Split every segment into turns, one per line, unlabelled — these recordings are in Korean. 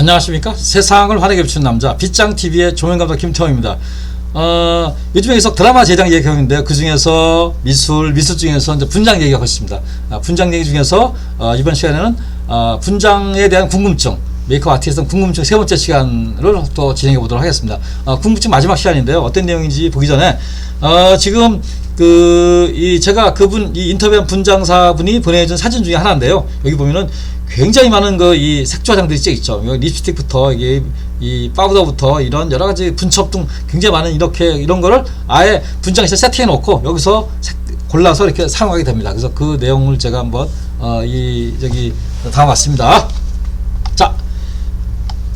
안녕하십니까? 세상을 환하게 비추는 남자 빗장TV의 조명감독 김태호입니다. 요즘에 계속 드라마 제작 얘기하고 있는데요. 그 중에서 미술 중에서 이제 분장 얘기가 있습니다. 분장 얘기 중에서 이번 시간에는 분장에 대한 궁금증, 메이크업 아티스트 궁금증 세 번째 시간을 또 진행해 보도록 하겠습니다. 궁금증 마지막 시간인데요. 어떤 내용인지 보기 전에 지금 제가 이 인터뷰한 분장사분이 보내준 사진 중에 하나인데요. 여기 보면은 굉장히 많은 이 색조 화장들이 있죠. 립스틱부터 이 파우더부터 이런 여러 가지 분첩 등 굉장히 많은 이런 거를 아예 분장실에 세팅해 놓고 여기서 골라서 이렇게 사용하게 됩니다. 그래서 그 내용을 제가 한번 담아봤습니다. 자,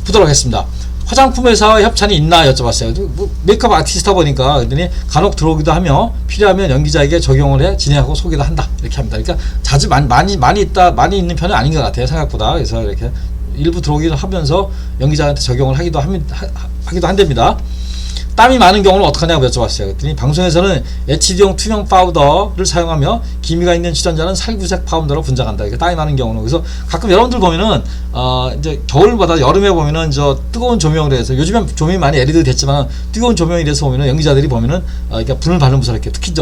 보도록 하겠습니다. 화장품 회사와 협찬이 있나 여쭤봤어요. 메이크업 아티스트다 보니까 그랬더니 간혹 들어오기도 하며 필요하면 연기자에게 적용을 해 진행하고 소개도 한다 이렇게 합니다. 그러니까 자주 많이 있는 편은 아닌 것 같아요, 생각보다. 그래서 이렇게 일부 들어오기도 하면서 연기자한테 적용을 하기도 한답니다. 땀이 많은 경우는 어떡하냐고 여쭤봤어요. 그랬더니 방송에서는 HD용 투명 파우더를 사용하며 기미가 있는 출연자는 살구색 파우더로 분장한다. 이렇게 땀이 많은 경우는. 그래서 가끔 여러분들 보면은 이제 겨울보다 여름에 보면은 뜨거운 조명을 해서 요즘엔 조명이 많이 LED 됐지만 뜨거운 조명이 돼서 보면은 연기자들이 보면은 이렇게 분을 바르면서 이렇게 특히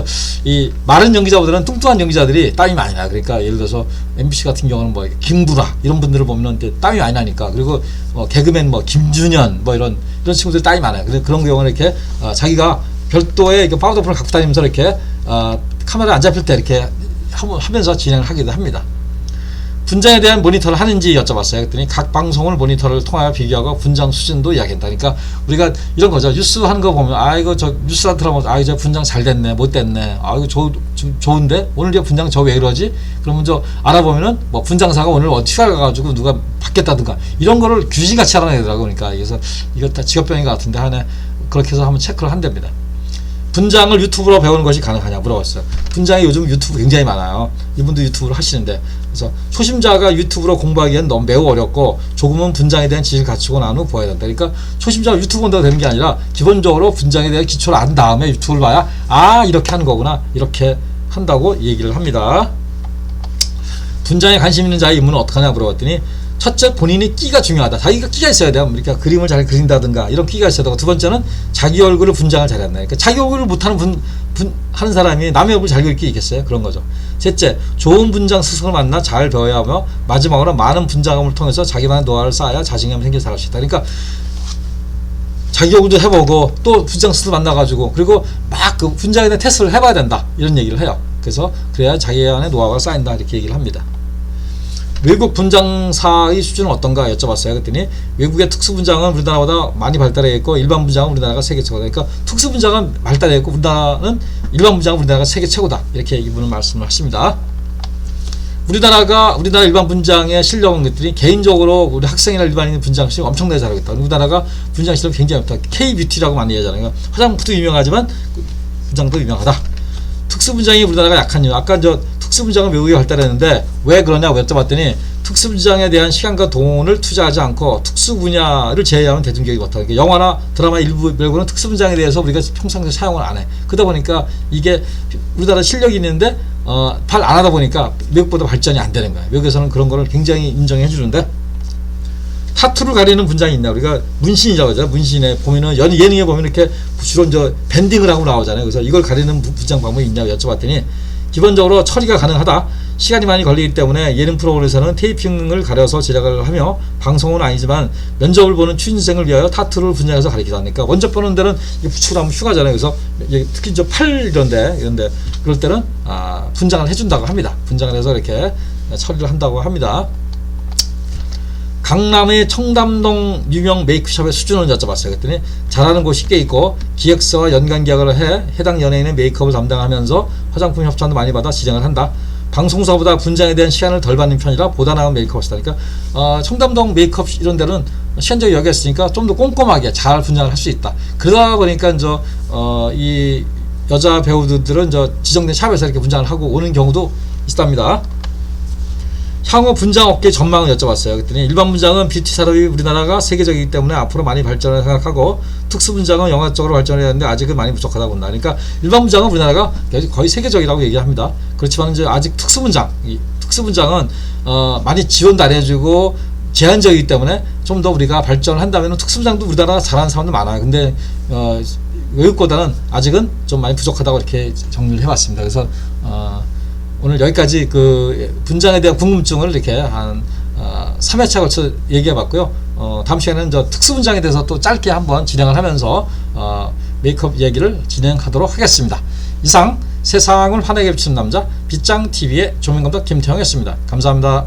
이 마른 연기자보다는 뚱뚱한 연기자들이 땀이 많이 나. 그러니까 예를 들어서 MBC 같은 경우는 김구라 이런 분들을 보면은 이제 땀이 많이 나니까. 그리고 개그맨 김준현 이런 친구들이 땀이 많아요. 그래서 그런 경우는 이렇게 자기가 별도의 파우더풀을 갖고 다니면서 이렇게 카메라 안 잡힐 때 이렇게 하면서 진행을 하기도 합니다. 분장에 대한 모니터를 하는지 여쭤봤어요. 그랬더니 각 방송을 모니터를 통하여 비교하고 분장 수준도 이야기한다. 그러니까 우리가 이런 거죠. 뉴스 하는 거 보면 이거 뉴스 들어보면 이거 분장 잘 됐네, 못 됐네. 이거 좋은데 오늘 분장 왜 이러지? 그러면 알아보면은 분장사가 오늘 휴가 가가지고 누가 바뀌었다든가 이런 거를 규칙같이 알아내더라고. 그러니까 그래서 이거 다 직업병인 것 같은데 그렇게 해서 한번 체크를 한답니다. 분장을 유튜브로 배우는 것이 가능하냐 물어봤어요. 분장이 요즘 유튜브 굉장히 많아요. 이분도 유튜브를 하시는데, 그래서 초심자가 유튜브로 공부하기엔 너무 매우 어렵고 조금은 분장에 대한 지식을 갖추고 난 후 보아야 된다. 그러니까 초심자가 유튜브 본다고 되는 게 아니라 기본적으로 분장에 대한 기초를 안 다음에 유튜브를 봐야 이렇게 하는 거구나, 이렇게 한다고 얘기를 합니다. 분장에 관심 있는 자의 임무는 어떻게 하냐 물어봤더니, 첫째, 본인이 끼가 중요하다. 자기가 끼가 있어야 돼요. 그러니까 그림을 잘 그린다든가 이런 끼가 있어야 되고, 두 번째는 자기 얼굴을 분장을 잘한다. 그러니까 자기 얼굴을 못하는 하는 사람이 남의 얼굴 잘 그릴 게 있겠어요? 그런 거죠. 셋째, 좋은 분장 스승을 만나 잘 배워야 하며, 마지막으로 많은 분장업을 통해서 자기만의 노하우를 쌓아야 자신감이 생겨 잘할 수 있다. 그러니까 자기 얼굴도 해보고 또 분장 스승을 만나가지고 그리고 분장에 대한 테스트를 해봐야 된다, 이런 얘기를 해요. 그래서 그래야 자기 안에 노하우가 쌓인다, 이렇게 얘기를 합니다. 외국 분장사의 수준은 어떤가 여쭤봤어요. 그랬더니 외국의 특수분장은 우리나라보다 많이 발달해 있고 일반 분장은 우리나라가 세계 최고다. 그러니까 특수분장은 발달해 있고 우리나라는 일반 분장은 우리나라가 세계 최고다, 이렇게 이분은 말씀을 하십니다. 우리나라 일반 분장의 실력은 그랬더니 개인적으로 우리 학생이나 일반인 분장 실력 엄청나게 잘하겠다. 우리나라가 분장 실력 굉장히 좋다. K-뷰티라고 많이 얘기하잖아요. 그러니까 화장품도 유명하지만 분장도 유명하다. 특수분장이 우리나라가 약한 이유, 아까 특수분장은 외국에 발달했는데 왜 그러냐고 여쭤봤더니, 특수분장에 대한 시간과 돈을 투자하지 않고 특수 분야를 제외하면 대중교육이 못하고, 그러니까 영화나 드라마 일부 말고는 특수분장에 대해서 우리가 평상시에 사용을 안 해. 그러다 보니까 이게 우리나라 실력이 있는데 안 하다 보니까 외국보다 발전이 안 되는 거야. 외국에서는 그런 거를 굉장히 인정해 주는데, 타투를 가리는 분장이 있나? 우리가 문신이라고 하죠. 문신에 보면은 예능에 보면 이렇게 주로 밴딩을 하고 나오잖아요. 그래서 이걸 가리는 분장 방법이 있냐고 여쭤봤더니, 기본적으로 처리가 가능하다. 시간이 많이 걸리기 때문에 예능 프로그램에서는 테이핑을 가려서 제작을 하며, 방송은 아니지만 면접을 보는 취준생을 위하여 타투를 분장해서 가리기도 하니까, 먼저 보는 데는 붙이고 나면 휴가잖아요. 그래서 특히 팔 이런데 그럴 때는 분장을 해준다고 합니다. 분장을 해서 이렇게 처리를 한다고 합니다. 강남의 청담동 유명 메이크숍의 수준을 여쭤봤어요. 그랬더니 잘하는 곳이 꽤 있고 기획사와 연간 계약을 해 해당 연예인의 메이크업을 담당하면서 화장품 협찬도 많이 받아 진행을 한다. 방송사보다 분장에 대한 시간을 덜 받는 편이라 보다 나은 메이크업이다. 그러니까 청담동 메이크업 이런 데는 시간적이 여기 있으니까 좀 더 꼼꼼하게 잘 분장을 할 수 있다. 그러다 보니까 이 여자 배우들은 지정된 샵에서 이렇게 분장을 하고 오는 경우도 있답니다. 향후 분장 업계 전망을 여쭤봤어요. 그랬더니 일반 분장은 뷰티 산업이 우리나라가 세계적이기 때문에 앞으로 많이 발전을 생각하고, 특수 분장은 영화적으로 발전해야 하는데 아직은 많이 부족하다고 본다. 그러니까 일반 분장은 우리나라가 거의 세계적이라고 얘기합니다. 그렇지만 아직 특수 분장은 많이 지원도 안 해주고 제한적이기 때문에 좀 더 우리가 발전을 한다면 특수부장도 우리나라 잘하는 사람들 많아요. 근데 외국보다는 아직은 좀 많이 부족하다고 이렇게 정리를 해봤습니다. 그래서 오늘 여기까지 그 분장에 대한 궁금증을 이렇게 한 3회차 걸쳐 얘기해봤고요. 다음 시간에는 저 특수분장에 대해서 또 짧게 한번 진행을 하면서 메이크업 얘기를 진행하도록 하겠습니다. 이상 세상을 환하게 비추는 남자 빗장TV의 조명감독 김태형이었습니다. 감사합니다.